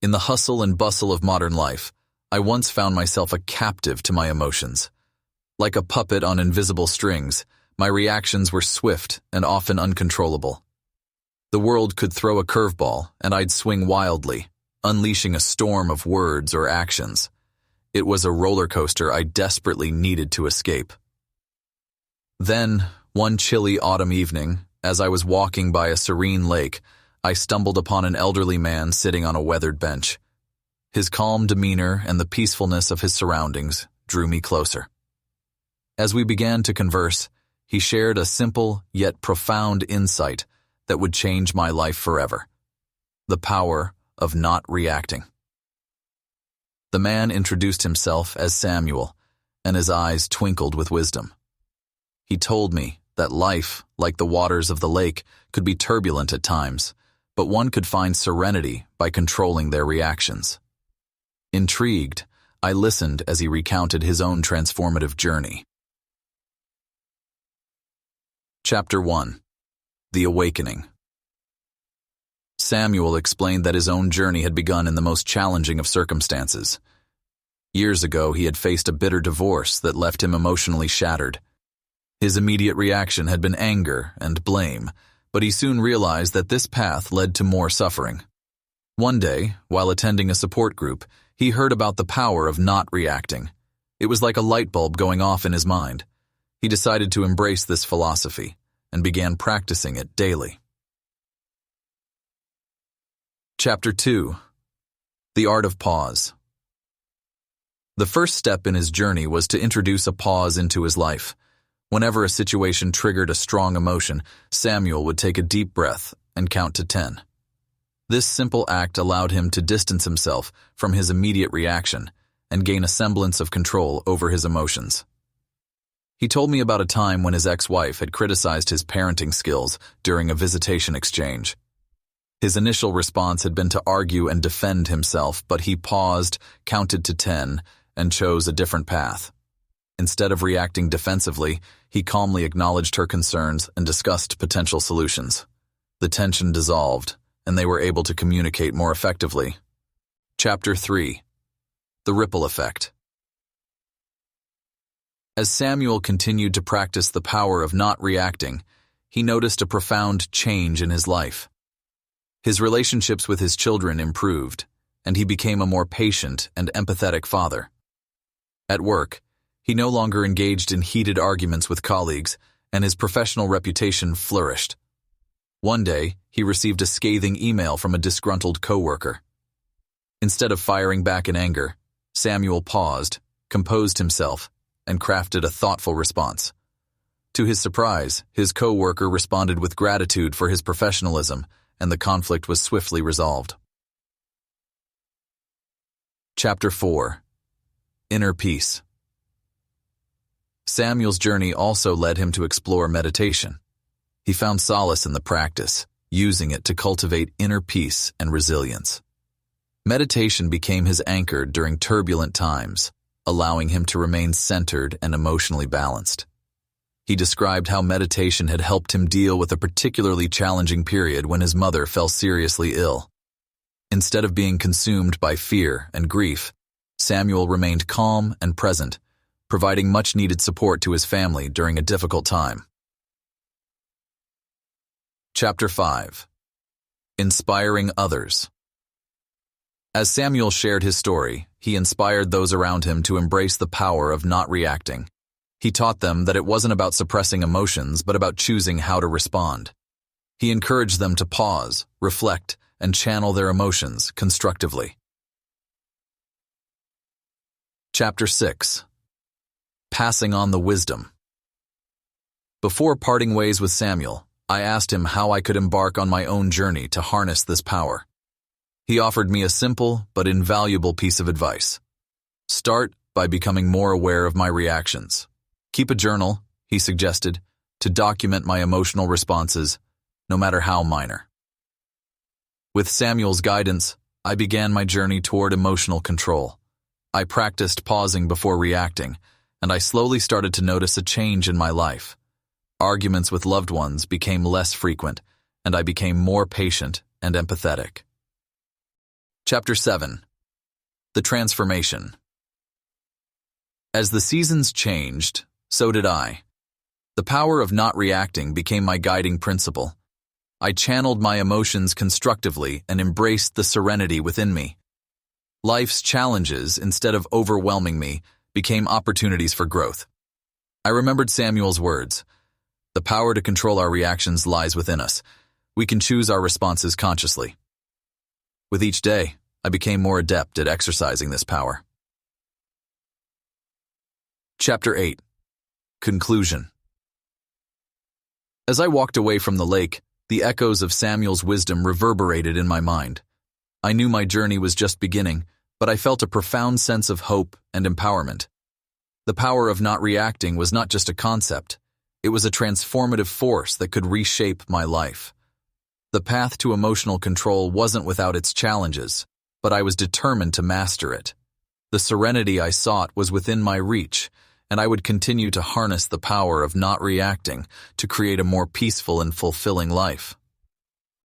In the hustle and bustle of modern life, I once found myself a captive to my emotions. Like a puppet on invisible strings, my reactions were swift and often uncontrollable. The world could throw a curveball, and I'd swing wildly, unleashing a storm of words or actions. It was a roller coaster I desperately needed to escape. Then, one chilly autumn evening, as I was walking by a serene lake, I stumbled upon an elderly man sitting on a weathered bench. His calm demeanor and the peacefulness of his surroundings drew me closer. As we began to converse, he shared a simple yet profound insight that would change my life forever: the power of not reacting. The man introduced himself as Samuel, and his eyes twinkled with wisdom. He told me that life, like the waters of the lake, could be turbulent at times, but one could find serenity by controlling their reactions. Intrigued, I listened as he recounted his own transformative journey. Chapter 1. The Awakening. Samuel explained that his own journey had begun in the most challenging of circumstances. Years ago, he had faced a bitter divorce that left him emotionally shattered. His immediate reaction had been anger and blame, but he soon realized that this path led to more suffering. One day, while attending a support group, he heard about the power of not reacting. It was like a light bulb going off in his mind. He decided to embrace this philosophy and began practicing it daily. Chapter 2. The Art of Pause. The first step in his journey was to introduce a pause into his life. Whenever a situation triggered a strong emotion, Samuel would take a deep breath and count to 10. This simple act allowed him to distance himself from his immediate reaction and gain a semblance of control over his emotions. He told me about a time when his ex-wife had criticized his parenting skills during a visitation exchange. His initial response had been to argue and defend himself, but he paused, counted to 10, and chose a different path. Instead of reacting defensively, he calmly acknowledged her concerns and discussed potential solutions. The tension dissolved, and they were able to communicate more effectively. Chapter 3. The Ripple Effect. As Samuel continued to practice the power of not reacting, he noticed a profound change in his life. His relationships with his children improved, and he became a more patient and empathetic father. At work, he no longer engaged in heated arguments with colleagues, and his professional reputation flourished. One day, he received a scathing email from a disgruntled coworker. Instead of firing back in anger, Samuel paused, composed himself, and crafted a thoughtful response. To his surprise, his coworker responded with gratitude for his professionalism, and the conflict was swiftly resolved. Chapter 4. Inner Peace. Samuel's journey also led him to explore meditation. He found solace in the practice, using it to cultivate inner peace and resilience. Meditation became his anchor during turbulent times, allowing him to remain centered and emotionally balanced. He described how meditation had helped him deal with a particularly challenging period when his mother fell seriously ill. Instead of being consumed by fear and grief, Samuel remained calm and present, providing much-needed support to his family during a difficult time. Chapter 5. Inspiring Others. As Samuel shared his story, he inspired those around him to embrace the power of not reacting. He taught them that it wasn't about suppressing emotions, but about choosing how to respond. He encouraged them to pause, reflect, and channel their emotions constructively. Chapter 6. Passing on the wisdom. Before parting ways with Samuel, I asked him how I could embark on my own journey to harness this power. He offered me a simple but invaluable piece of advice. Start by becoming more aware of my reactions. Keep a journal, he suggested, to document my emotional responses, no matter how minor. With Samuel's guidance, I began my journey toward emotional control. I practiced pausing before reacting, and I slowly started to notice a change in my life. Arguments with loved ones became less frequent, and I became more patient and empathetic. Chapter 7. The Transformation. As the seasons changed, so did I. The power of not reacting became my guiding principle. I channeled my emotions constructively and embraced the serenity within me. Life's challenges, instead of overwhelming me, became opportunities for growth. I remembered Samuel's words. The power to control our reactions lies within us. We can choose our responses consciously. With each day, I became more adept at exercising this power. Chapter 8. Conclusion. As I walked away from the lake, the echoes of Samuel's wisdom reverberated in my mind. I knew my journey was just beginning, but I felt a profound sense of hope and empowerment. The power of not reacting was not just a concept. It was a transformative force that could reshape my life. The path to emotional control wasn't without its challenges, but I was determined to master it. The serenity I sought was within my reach, and I would continue to harness the power of not reacting to create a more peaceful and fulfilling life.